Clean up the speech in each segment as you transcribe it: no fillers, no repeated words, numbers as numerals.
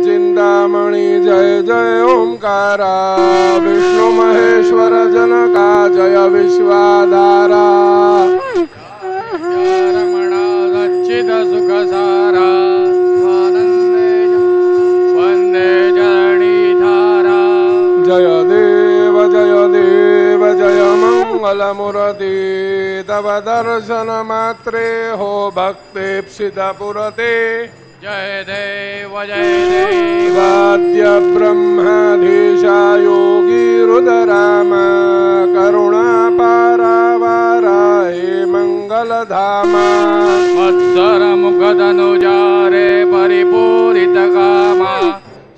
चिंतामणि जय जय ओंकारा, विष्णु महेश्वर जनका जय विश्वाधारा, रमणा सच्चिद सुख सारा, वंदे जरणीधारा। जय देव जय मंगल मूर्ति, तव दर्शन मात्रे हो भक्तेप्सिता पुरते। जय देव जय वाद्य ब्रह्माधीशा योगी रुद्रामा, करुणा पारावारा हे मंगल धामा। मत्सर मुखधनुजारे परिपूरित कामा,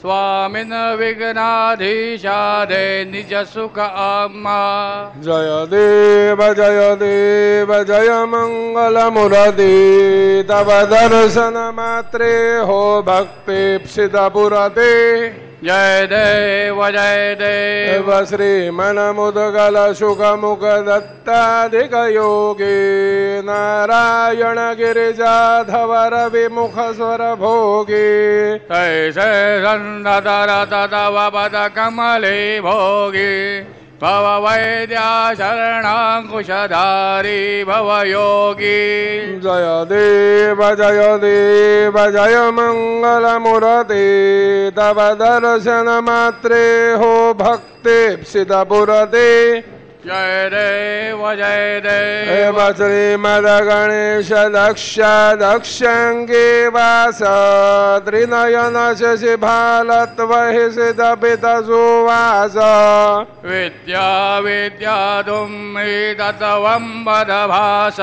स्वामिन विघ्नाधीशा दे निज सुख आत्मा। जय देव जय मंगल मूर्ति, तव दर्शन मात्रे हो भक्तेप्सिता पुरते। जय देव श्रीमन मुद्गल सुख मुख दत्ताधिक योगी, नारायण गिरिजाधवर विमुख स्वर भोगी। तैसे संदर तव पद कमले भोगी, भव वैद्या शरणाङ्कुशधारी भव योगी जय देव जय मंगलमूर्ते तव दर्शन मात्रे हो भक्तिप्सितपुरते जय देव श्रीमद गणेश दक्षाङ्गे वास त्रिनयन शशिभालत्वहि सितपितसुवास विद्याधुम्मी तत्त्वम्बदभास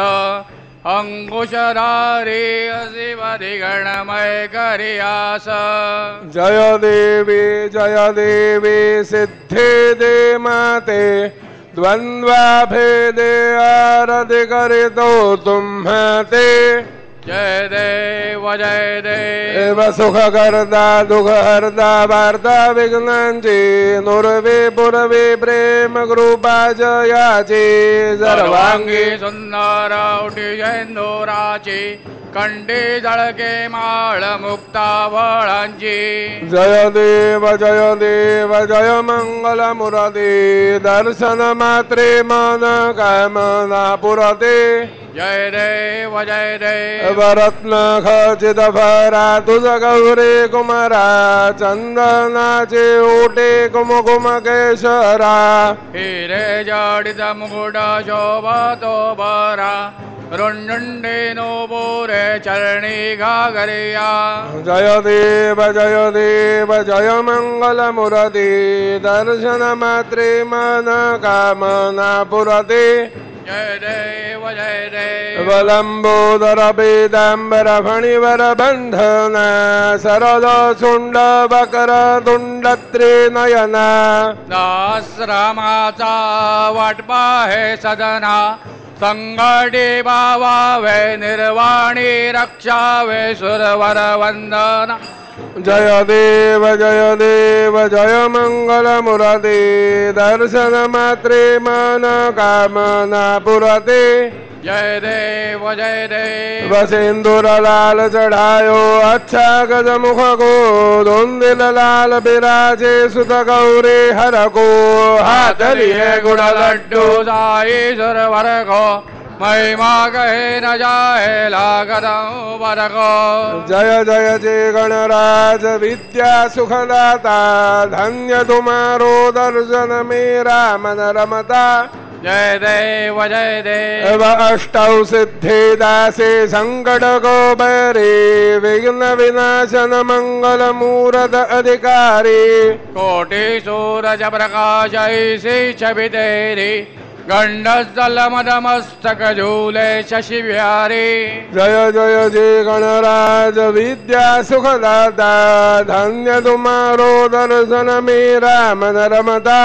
अंकुशधारी शिवधिगणमय करियास जय देवी सिद्धे दे माते द्वंद्वा भेदे आरति करितो तुम्हते जय देव सुख करता दुख हरता वार्ता विघ्नांची नुरवे पुरवे प्रेम कृपा जयाची सर्वांगी सुंदर उठी जैंदोराची कंठी जळके माळ मुक्ता फळांची जय देव जय मंगल मुरते दर्शन मात्रे मन कामना पुरते जय देव रत्न खचित भरा तुझ गौरे कुमारा चंदनाचे ओटे कुमकुम केशरा हिरे जडित मुकुट शोभतो बरा रुंडुंडेनो बोरे चरणी घागरिया जय देव जय मंगल मुरते दर्शन मात्रे मन कामना पुरते जय देव लंबोदर पीतांबर फणिवर बंधना सरल सुंड बकर तुंड त्रिनयना दासरामाचा वाटपा हे सदना संगडी बावावे निर्वाणी रक्षावे सुरवर वंदना जय देव जय मंगल मुरते दर्शन मात्रे मन कामना पुरते जय देव सिंदूर लाल चढ़ायो अच्छा गज मुख को धुंदिल लाल बिराजे सुत गौरे हर को हाथ लिए गुड़ लड्डू साई सुरवर को महिमा कहे न जाए लागदऊ बर को जय जय गणराज विद्या सुखदाता धन्य तुम्हारो दर्शन मेरा मन रमता जय देव अष्टौ सिद्धि दासे संकट को बरे विघ्न विनाशन मंगल मूरत अधिकारी कोटि सूरज प्रकाश ऐसी छवि तेरी गंडस्थल मदमस्तक झूले शशि बिहारी जय जय गणराज विद्या सुखदाता धन्य तुम्हारो दर्शन मेरा मन रमता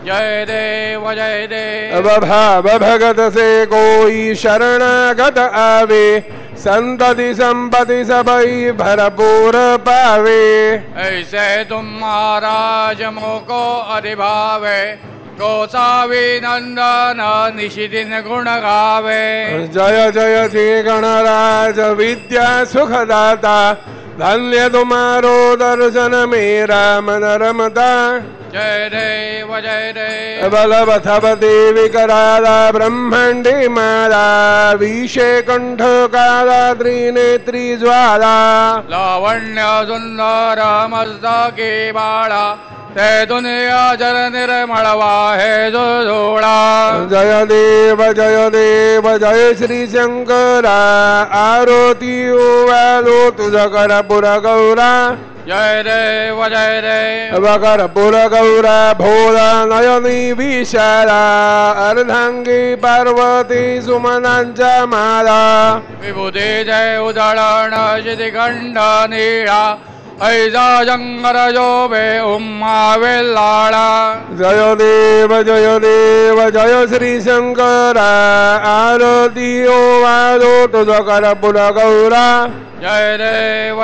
जय देव भाव भगत से कोई शरणागत आवे संतति संपत्ति सबई भरपूर पावे ऐसे तुम महाराज मोको अधिभावे गोसावी नंदन निशिदिन गुण गावे जय जय गणराज विद्या सुखदाता धन्य तुम्हारो दर्शन मेरा मन रमता जय देव बलवथवती विकराला ब्रह्मण्डी माला विषे कंठ काला त्रिनेत्री ज्वाला लावण्य सुंदर मस्तकी बाळा ते दुनिया जर निर्मळवा हे जो जोडा जय देव जय श्री शंकरा आरती ओवालो तुझ कर पुर गौरा जय देव कर पुर गौरा भोला नयनी विशाला अर्धांगी पार्वती सुमनांच्या माला विभूती जय उदळण शितिखंड नीळा ऐजा जंगर जोबे उम्मा वेल्लाळा जय देव जय श्री शंकरा आरती ओवालो तुझ कर पुर गौरा जय देव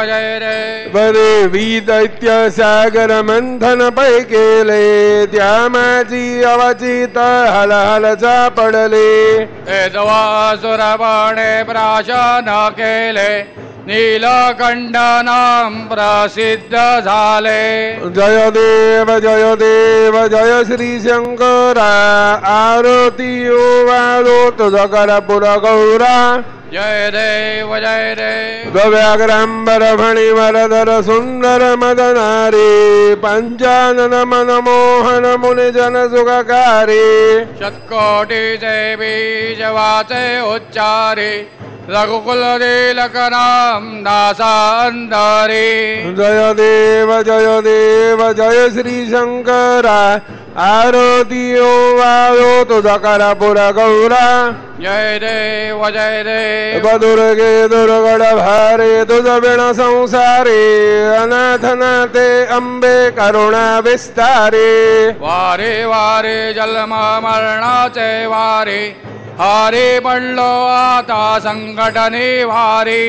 बरे दैत्य सागर मंथन पै केले त्या माझी अवचित हल हल पडले सुरबाणे प्राशन केले नीलकंठनाम प्रसिद्ध झाले. जय देव जय श्री शंकरा आरती वालो तुझ कर पुर गौरा. जय देव व्याघ्रांबर फणिवरधर सुंदर मदनारी पंचानन मनमोहन मुनि जन सुखकारी. शतकोटीचे बीज वाचे उच्चारी रघुकुल तिलक नाम दासा अंधारी. जय देव जय श्री शंकरा आरती वालो तुझ कर पुर गौरा. जय देव दुर्गे दुर्गड भारे तुझ बिण संसारे अनाथनाथे अंबे करुणा विस्तारे. वारे वारे जन्म मरणाचे वारे हारे पडलो आता संकट निवारी.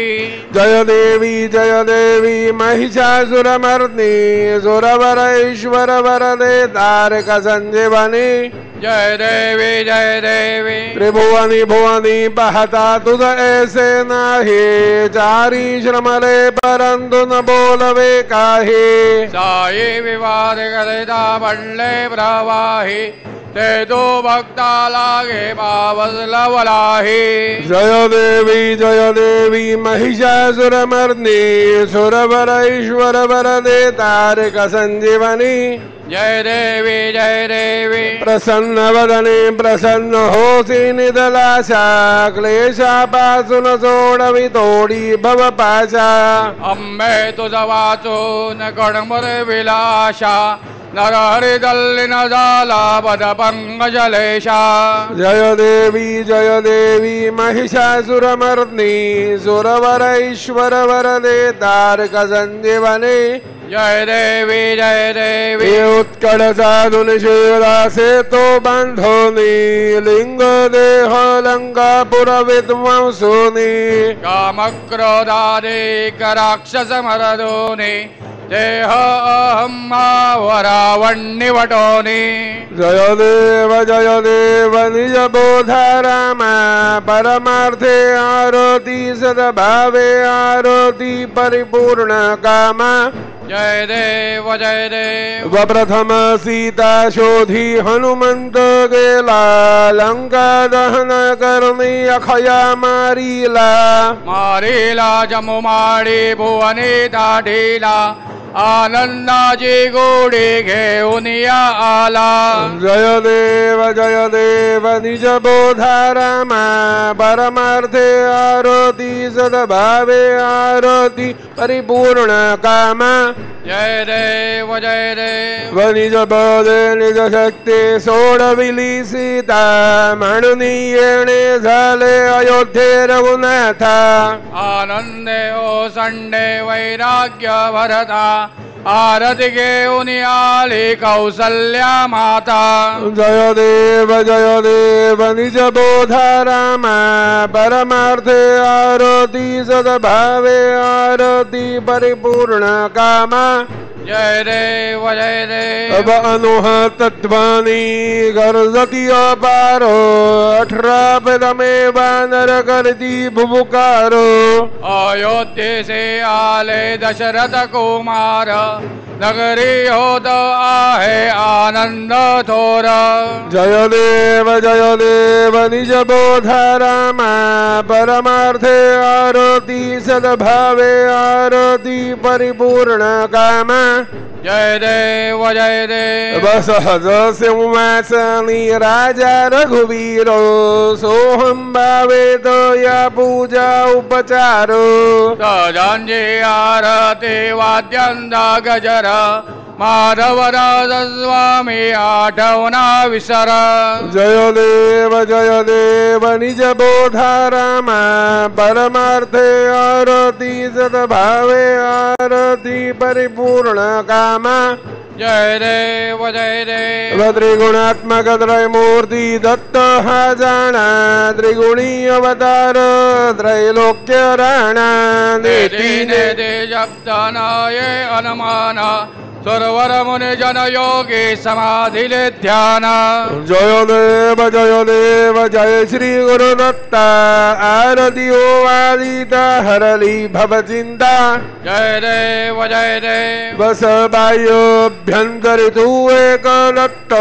जय देवी महिषासुरमर्दिनी सुरवर ईश्वर वरदे तारक संजीवनी. जय देवी त्रिभुवनी भुवनी पाहता तुझ ऐसे नाही चारी श्रमले परंतु न बोलवे काही. साई विवाद करिता पडले प्रवाही ते तो भक्ता लागे पावस लवलाही. जय देवी महिषासुरमर्दिनी सुरवर ईश्वर वरदे तारक संजीवनी. जय देवी प्रसन्न वदने प्रसन्न होसी निदलाशा क्लेशापासून सोडवी तोडी भव पाशा. अंबे तुझ वाचून कणमर विलाशा नर हरिदल्ली न झाला पद पंकजलेशा. जय देवी महिषासुरमर्दिनी सुरवर ईश्वर वरदे तारक संजीवनी. जय देवी उत्कट साधुन शिरासे तो बांधोनी लिंग देह लंकापुर विद्वांसोनी. कामक्रोधादिक राक्षस मरदोनी देह अहम वरावण्यवटोनी. जय देव निज बोधा रामा परमार्थे आरती सद्भावे आरती परिपूर्ण कामा. जय देव प्रथम सीता शोधी हनुमंत गेला लंका दहन करणी अखया मारीला. मारीला जमुमाडी भुवनी दाढीला आनंदाची गोडी घेऊन या आला. जय देव निज बोधा रामा परमार्थे आरती सद्भावे आरती परिपूर्ण कामा. जय देव निज बोधे निज शक्ती सोडविली सीता म्हणून येणे झाले अयोध्ये रघुनाथा. आनंदे ओ संडे वैराग्य भरता आरती घेऊन आली कौसल्या माता. जय देव निज बोधा रामा परमार्थे आरती सद्भावे आरती परिपूर्ण कामा. जय देव अब अनुह तत्वानी गर्जती अपारो 18 पदमे वानर करती भुभुकारो. अयोध्ये से आले दशरथ कुमार नगरी होत आहे आनंद थोर. जय देव निज बोधा रामा परमार्थे आरती सद्भावे आरती परिपूर्ण कामा. जय देव सहज सिंहासनी राजा रघुवीरो सोहम भावे तो या पूजा उपचारो. सजांजी आरती वाद्यांदा गजर माधव राज स्वामी आठवना विसर. जय देव निज बोधा रामा परमार्थे आरती सद्भावे आरती परिपूर्ण कामा. जय देव त्रिगुणात्मक त्रयमूर्ती दत्त हा जाणा त्रिगुणी अवतार त्रैलोक्य राणा. दे जगताना ये अनुमाना सुरवर मुनि जन योगी समाधिले ध्यान जय देव जय श्री गुरुदत्ता आरती वादिता हरली भव चिंता जय देव बस बाह्योभ्यंतरी तू एक दत्त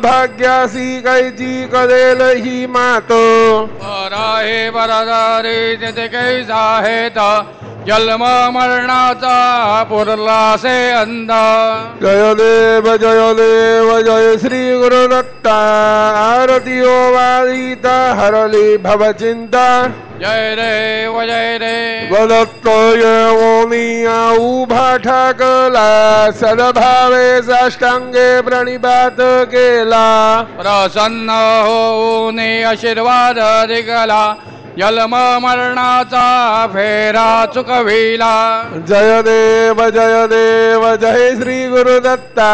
भाग्यासी कैची कदेल ही मातो पराहे वरदारी तिथे कैसा हेत जन्म मरणाचा पुरला से अंध जय देव जय श्री गुरुदत्ता आरती वादिता हरली भव चिंता जय देव दत्त येवोनिया उभा ठाकला सद्भावे साष्टांगे प्रणिपात केला प्रसन्न होऊन आशीर्वाद दिगला जन्म मरणाचा फेरा चुकविला जय देव जय श्री गुरुदत्ता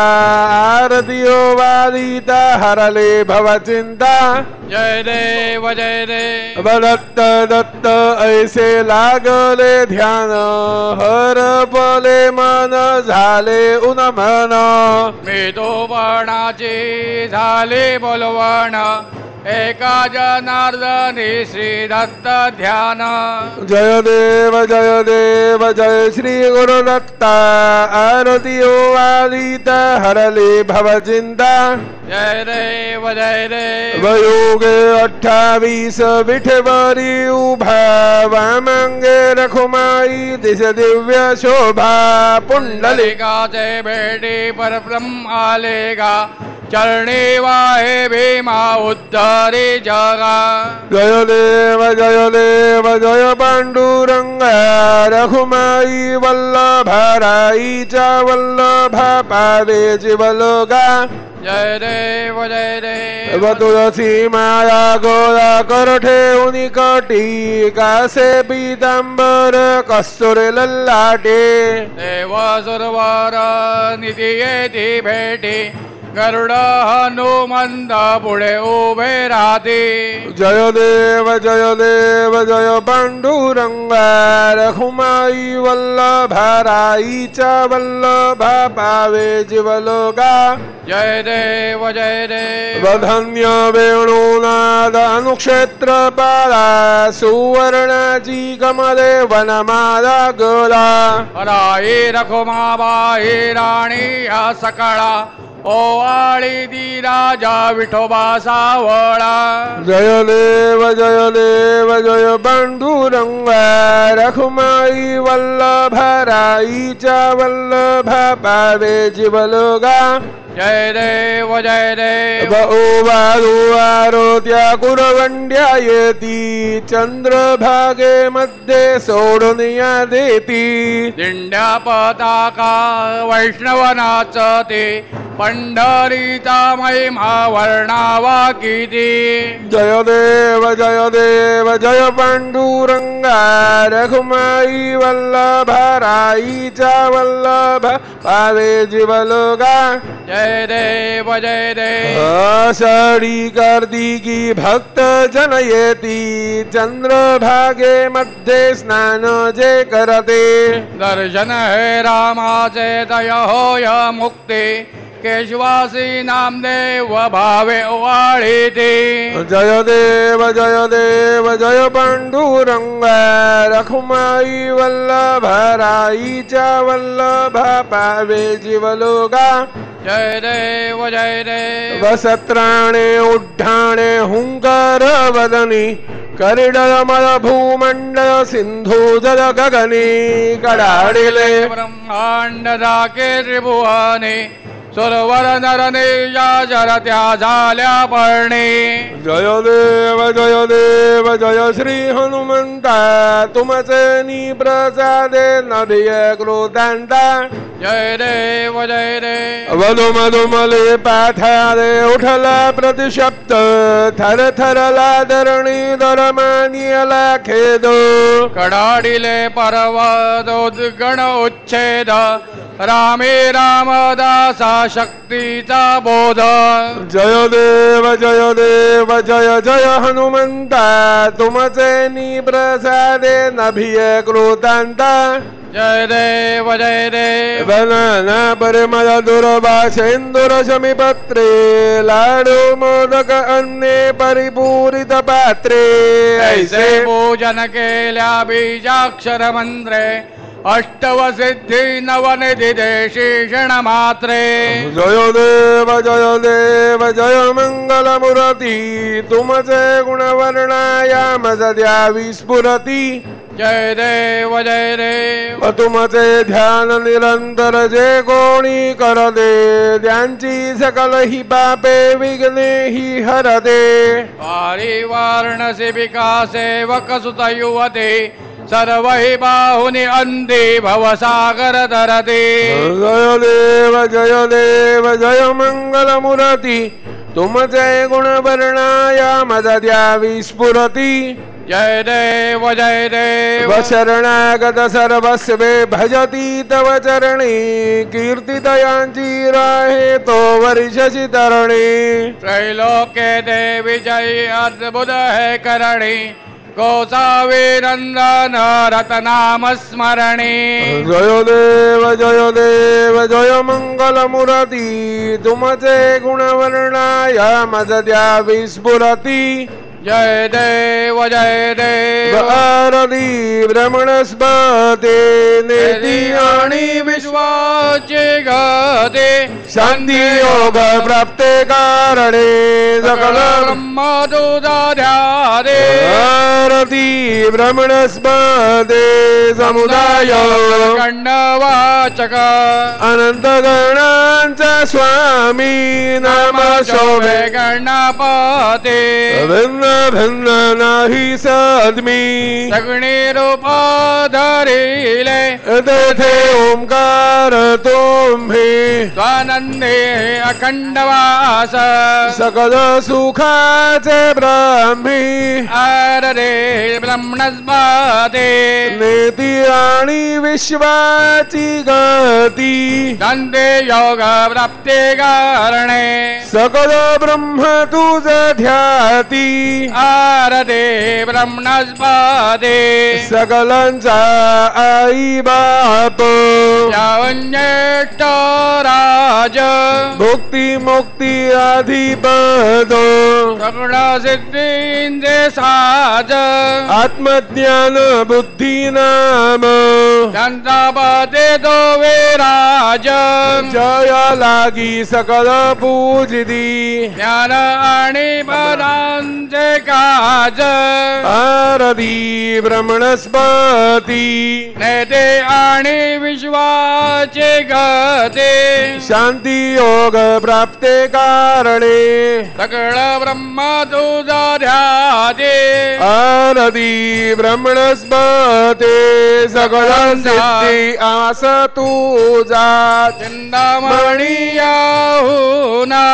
आरती वादिता हरले भव चिंता जय देव दत्त ऐसे लागले ध्यान हर पले मन झाले उन्मन मी तो बाणाची झाले बोलवण एका जनार्दनी श्री दत्त ध्यान जय देव जय श्री गुरुदत्ता आरती वादिता हरले भव चिंता जय देव योगे 28 विठवरी उभा वामांगे रखुमाई दिश दिव्य शोभा पुंडलिका जय बेटी पर ब्रह्म आलेगा चरणी वाहे भीमा उद्धारी जगा जय देव जय पांडुरंगा रखुमाई वल्लभाराईचा वल्लभा पादे जीवलोगा जय देव तुळसी माया गोळा कर ठेवून कटी कासे पीतांबर कस्तुरे लल्लाटे देव सुरवार निधी येती भेटी गरुड हनुमंत पुढे उभे राहते जय देव जय पांडुरंगा रखुमाई वल्लभाराईचा वल्लभा पावे जीवलोगा जय देव धन्य वेणुनाद अनुक्षेत्र पाला सुवर्णाची कमले वनमाला गोला राई रखुमाबाई राणी या सकाळा ओवाळी दी राजा विठोबा सावळा जय देव जय पांडुरंगा रखुमाई वल्लभाराईचा वल्लभा पावे जीवलोगा जय देव त्या कुरवंड्या येती चंद्रभागे मध्ये सोडून या देती दिंड्या पताका वैष्णव नाचते पंढरीचा महिमा वर्णावा किती जय देव जय पांडुरंगा रखुमाई वल्लभाराईचा वल्लभ पावे जीवलोगा जय देव आषाढी कार्तिकी भक्त जन येती चंद्रभागे मध्ये स्नान जे करते दर्शन हे रामाचे दय होय मुक्ती केशवासी नामदेव भावे ओवाळीते जय देव जय पांडुरंगा रखुमाई वल्लभाराईचा वल्लभा पावे जीवलोगा जय देव वसत्राणे उड्डाणे हुंकार वदनी करिडलमल भूमंडल सिंधू जल गगनी कडाडिले ब्रह्मांड राखे त्रिभुवने सुरवर नरने या जरत्या झाल्या पर्णे जय देव जय श्री हनुमंता तुमचे नी प्रसादे नभिय क्रोधांता जय देव वधुमधुमले पाठारे उठला प्रतिशब्द थर थरला धरणी दरमानियला खेद कडाडिले पर्वत उद्गण उच्छेद रामे रामदासा शक्तीचा बोध जय देव जय हनुमंता तुमचे नी प्रसादे नभिय क्रोधांता जय देव जय देव बनना परिमल दुर्भाषेन्दुर शमीपत्रे लाडू मोदक अन्ने परिपूरित पात्रे ऐसे पूजन केल्या बीजाक्षर मंत्रे अष्टव सिद्धी नवनिधि देशीषण मात्रे जय देव जय मंगल मूर्ती तुमचे गुणवर्णायाम सद्या विस्फुरती जय देव तुमचे ध्यान निरंतर जे कोणी करते त्यांची सकल ही पापे विघ्ने ही हरते वारणसी विकासे वकसुत युवते सर्व हि बाहुनि अंधे भवसागर धरते जय देव जय मंगल मूर्ती तुमचे गुणवर्णायाम सद्या विस्फुरती जय देव शरणागत सर्वस्वे भजती तव चरणी कीर्तिदयांची राहे तो वर्षसी तरणी त्रैलोक्य देवी जय अद्भुत है करणी गोसावी नंदन रतनाम स्मरणी जय देव जय मंगल मूर्ती तुमचे गुणवर्णायाम सद्या विस्फुरती जय देव आरती ब्रह्मणस्पते नेती आणि विश्वाचे गते शांती योग प्राप्ते कारणे सकल ब्रह्मदूताध्यादे आरती ब्रह्मणस्पते समुदाय खंडवाचक अनंत गणांचा स्वामी नाम शोभे गणपते भिन्न भिन्न नाही सद्मी सगुणी रूप धरिले तेथे ओंकार तुम्ही स्वानंदे अखंडवास सकल सुखाचे ब्रह्मी आररे ब्रह्मणस्पते नेती आणि विश्वाची गती शांती योग प्राप्ते कारणे सकल ब्रह्म तुझ ध्याती आरते ब्रह्मणस्पते सकलांचा आई बाप ज्येष्ठ राज भुक्ती मुक्ती अधिपद सगुण सिद्धींचे साज आत्मज्ञान बुद्धी नाम त्यांचा पदे तो विराज जय लागी सकल पूजिती ज्ञान आणि पदांचे काज आरती ब्रह्मणस्पती नेते आणि विश्वाचे गते शांती योग प्राप्ते कारणे सकळ ब्रह्म तुझा ध्याते आरती ब्रह्मणस्पते सकल सिद्धी आस तुझा चिंतामणी याहुना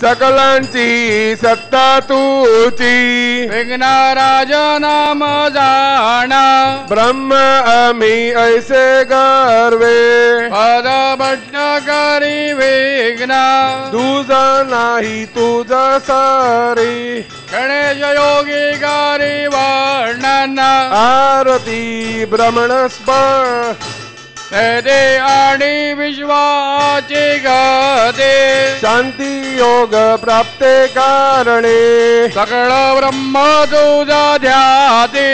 सकलांची सत्ता तुझी विघ्नराज नाम जाणा ब्रह्म आम्ही ऐसे गर्वे पद भट्ट करी विघ्न तुझा नाही तुझा सारी गणेश योगी करी वर्णन आरती ब्रह्मणस्पती नेते आणि विश्वाचे गते शांती योग प्राप्ते कारणे सकळ ब्रह्म तुझा ध्याते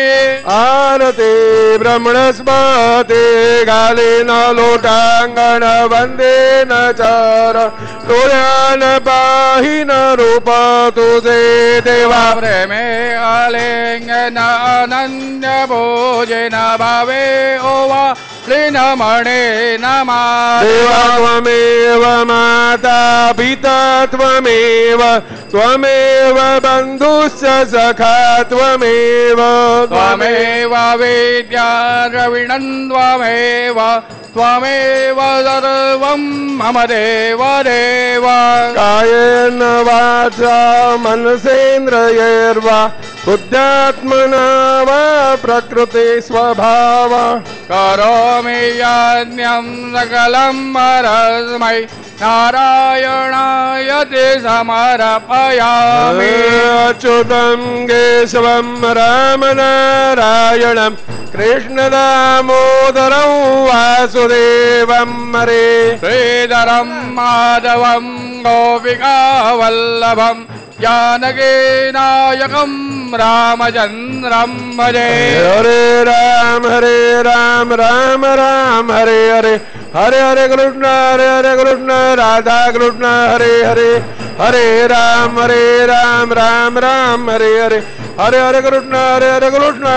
आरते ब्रह्मणस्पते घाले न लोटांगण वंदे न चर डोळ्यान पाहिन रूप तुझे देवा प्रेमे आलिंगन अनंत भोजन भावे ओवा लीन म्हणे नमा देवा त्वमेव माता पिता त्वमेव त्वमेव बंधुश्च सखा त्वमेव त्वमेव विद्या द्रविणं त्वमेव त्वमेव सर्वं मम देव देव कायेन वाचा मनसेन्द्रियैर्वा बुद्ध्यात्मना वा प्रकृते स्वभाव करोमि यज्ञं सकलं परस्मै नारायणाय ते समर्पयामि अच्युतं केशवं रामनारायणं कृष्णदामोदरं वासुदेवं हरे श्रीधरं माधवं गोपिकावल्लभं जानकीनायकं रामचन्द्रं भजे हरे राम राम राम हरे हरे हरे हरे कृष्ण राधा कृष्ण हरे हरे हरे राम राम राम हरे हरे हरे हरे कृष्ण कृष्ण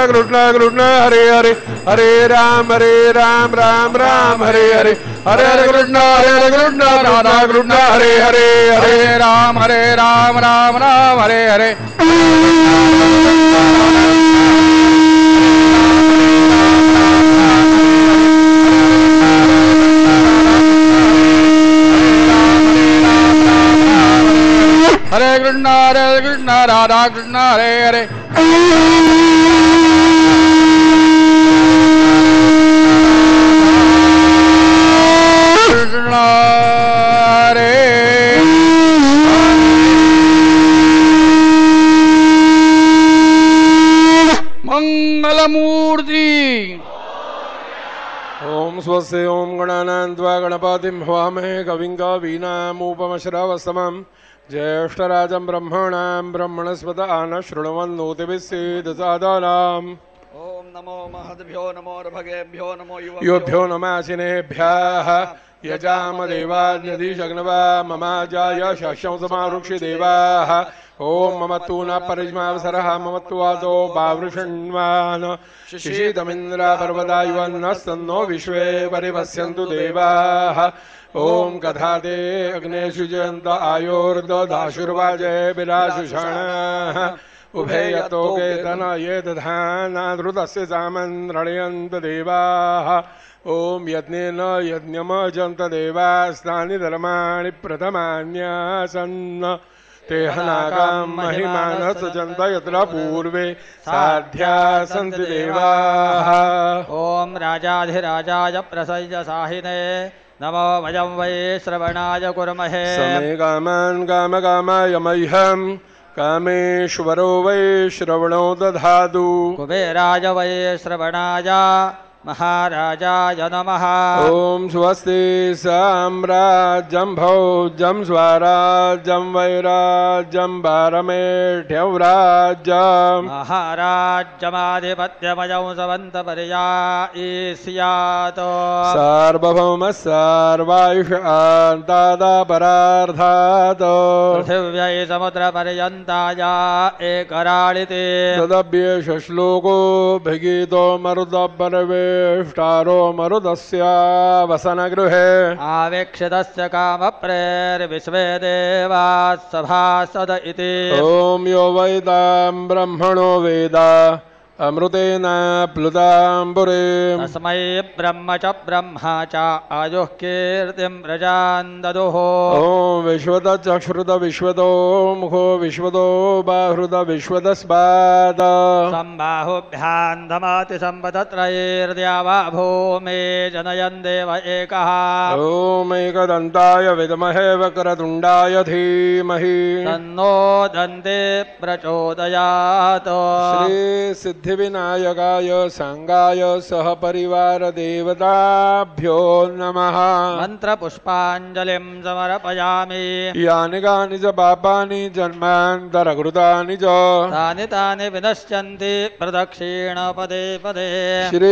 कृष्ण हरे हरे हरे राम राम राम हरे हरे हरे हरे कृष्ण राधा कृष्ण हरे हरे हरे राम राम राम हरे हरे हरे कृष्ण राधा कृष्ण हरे हरे कृष्ण हरे मंगलमूर्ति ओम स्वस्ति ओम गणानान्त्वा गणपतिं हवामहे कविं कवीनामुपमश्रवस्तमम् ज्येष्ठराजं ब्रह्मणां ब्रह्मणस्पत आनशृण्वन्नोतिभिस्सीदसादनाम् ओम नमो महद्भ्यो नमो भगेभ्यो नमो योभ्यो नमासिनेभ्यः यजामदेवाद्यधिशग्नवा ममाजाय शशं समारुक्षि देवाः ओम ममत्तु न परिज्मावसरः ममत्तु वातो बावृषण्वान् शिशीतमिन्द्रा पर्वदायुवन्नस्तन्नो विश्वे परिपश्यन्तु देवाः ओम कथाते अग्नेषु जयन्त आयोर्ददाशुर्वाजे विराजुषाणाः उभे यतो केतन ये दधानाधृतस्य सामन्रणयन्त देवाः ओम यज्ञेन यज्ञमजन्त देवास्तानि धर्माणि प्रथमान्यासन् ते हनागां महिमानः सजन्त यत्र पूर्वे साध्या सन्ति देवाः ओम राजाधिराजाय प्रसय्य साहिने नमो वयं वै श्रवणाय कुर्महे समे कामान् कामकामाय मह्यं कामेश्वरो वै श्रवणो दधातु कुबेराय वै श्रवणाय महाराजाय नमः ओम स्वस्ति साम्राज्यं भौज्यं स्वराज्यं वैराज्यं पारमेढ्यं राज्यम् महाराज्यमाधिपत्यमयं सवन्तपर्यायिष्यात् सार्वभौमः सर्वायुषान्तादापरार्धात् पृथिव्यै समुद्रपर्यन्ताय एकराळिते तदभ्येष श्लोको भिगीतो मरुदपरवेष्टारो मरुदस्य वसनगृहे आवेक्षितस्य कामप्रेर्विश्वे देवाः सभासद इति ओम यो वैदां ब्रह्मणो वेद अमृतेन प्लुताम्बुरे तस्मै ब्रह्म च ब्रह्मा च आयुः कीर्तिं प्रजान् ददुः ओम विश्वतचक्षुरुत विश्वतो मुखो विश्वतो बाहुरुत विश्वतस्पाद सम्बाहुभ्यां धमाति सम्पदत्रयैर्द्यावा भूमे जनयन् देव एकः ओम एकदन्ताय विद्महे वक्रतुण्डाय धीमहि तन्नो दन्ते प्रचोदयात् श्री सिद्धिविनायकाय सांगाय सह परिवार देवताभ्यो नमः मन्त्रपुष्पाञ्जलिं समर्पयामि यानि कानि च पापानि जन्मान्तरकृतानि च तानि तानि विनश्यन्ति प्रदक्षिण पदे पदे श्री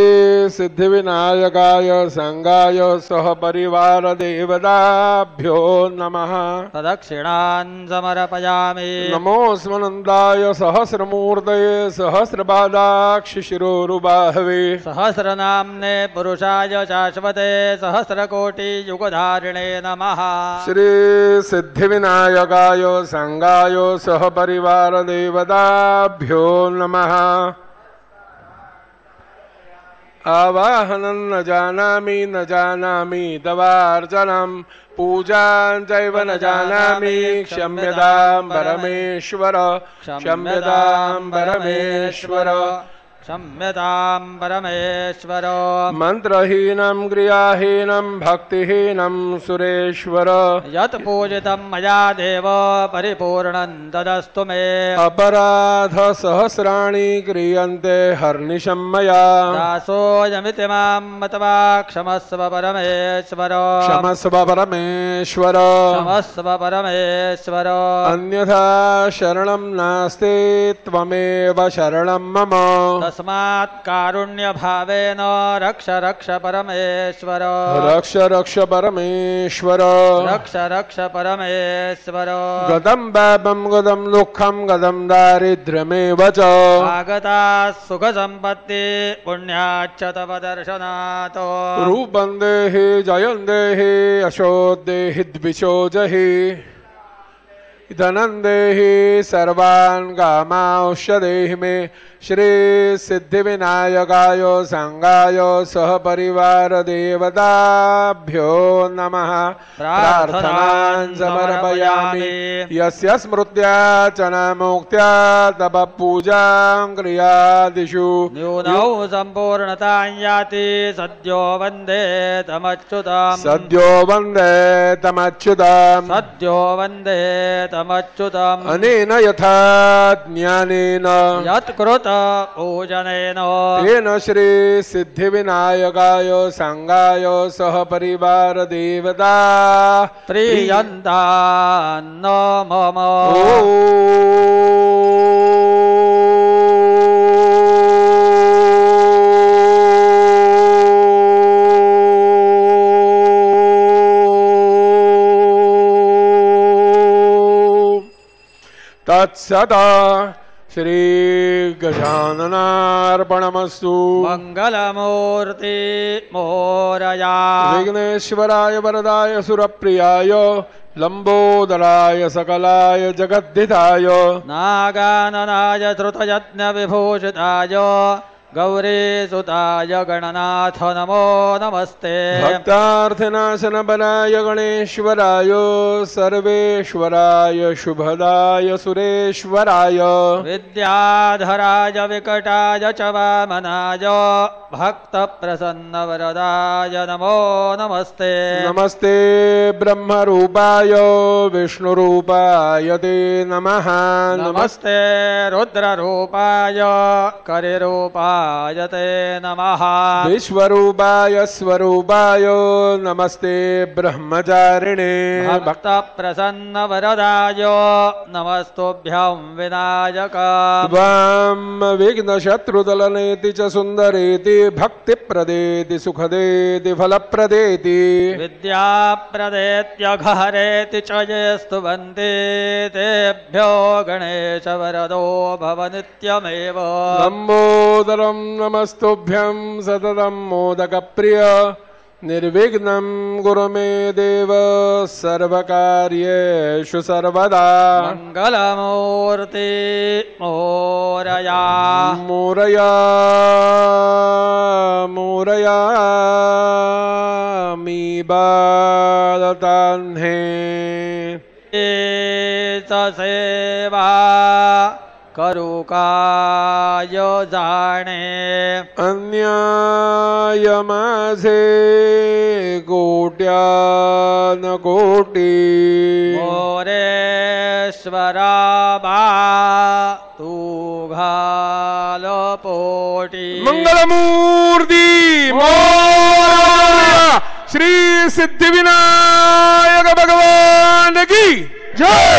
सिद्धिविनायकाय सांगाय सह परिवार देवताभ्यो नमः प्रदक्षिणान् समर्पयामि नमोऽस्मनन्दाय सहस्रमूर्तये सहस्रपादाक्षिशिरोरुबाहवे सहस्रनाम्ने पुरुषाय शाश्वते सहस्रकोटियुगधारिणे नमः श्री सिद्धिविनायकाय सांगाय सह परिवार देवताभ्यो नमः आवाहनं न जानामि तवार्चनं पूजां चैव न जानामि क्षम्यतां परमेश्वर क्षम्यतां परमेश्वर क्षम्यतां परमेश्वर मन्त्रहीनं क्रियाहीनं भक्तिहीनं सुरेश्वर यत् पूजितं मया देव परिपूर्णं तदस्तु मे अपराध सहस्राणि क्रियन्ते हर्निशं मया दासोऽयमिति मां मत्वा क्षमस्व परमेश्वर क्षमस्व परमेश्वर क्षमस्व परमेश्वर अन्यथा शरणं नास्ति त्वमेव शरणं मम तस्मात् कारुण्यभावेन रक्ष रक्ष परमेश्वर रक्ष रक्ष परमेश्वर रक्ष रक्ष परमेश्वर गतं पापं गतं दुःखं गतं दारिद्र्यमेव च आगता सुखसम्पत्ति पुण्याच्च तव दर्शनात् रूपं देहि जयं देहि यशो देहि द्विषो जहि धनं देहि सर्वान् कामांश्च देहि मे श्री सिद्धिविनायकाय संगाय सह परिवार देवताभ्यो नमः प्रार्थनां समर्पयामि यस्य स्मृत्यार्चना मुक्त्या तप पूजां क्रियादिषु न्यूनौ सम्पूर्णतां याति सद्यो वन्दे तमच्युतम् सद्यो वन्दे तमच्युतम् सद्यो वन्दे तमच्युतम् अनेन यथा ज्ञानेन यत्कृत पूजनेन तेन श्री सिद्धिविनायकाय संगाय सह परिवार देवता प्रियन्तान्न मम तत्सत् श्री गजाननार्पणमस्तु मंगलमूर्ति मोरया विघ्नेश्वराय वरदाय सुरप्रियाय लंबोदराय सकलाय जगद्धिताय नागाननाय श्रुतयज्ञ विभूषिताय गौरीसुताय गणनाथ नमो नमस्ते भक्तार्थनाशन बनाय गणेश्वराय सर्वेश्वराय शुभदाय सुरेश्वराय विद्याधराय विकटाय च वामनाय भक्तप्रसन्नवरदाय नमो नमस्ते नमस्ते ब्रह्मरूपाय विष्णुरूपाय ते नमः नमस्ते रुद्ररूपाय करिरूपाय ते नमः विश्वरूपाय स्वरूपाय नमस्ते ब्रह्मचारिणे भक्तप्रसन्नवरदाय नमस्तुभ्यं विनायक त्वां विघ्नशत्रुदलनेति च सुन्दरेति भक्तिप्रदेति सुखदेति फलप्रदेति विद्याप्रदेत्यघहरेति च ये स्तुवन्ति तेभ्यो गणेशवरदो भव नित्यमेव लम्बोदरं नमस्तुभ्यं सततं मोदकप्रिय निर्विघ्नं कुरु मे देव सर्वकार्येषु सर्वदा मङ्गलमूर्ति मोरया मोरया मोरया मी बालतान्हे च सेवा करुकाय जाणे अन्याय माझे कोट्यान कोटी मोरेश्वरा बा तू घाल पोटी मंगलमूर्ती मोरया श्री सिद्धिविनायक भगवान की जय।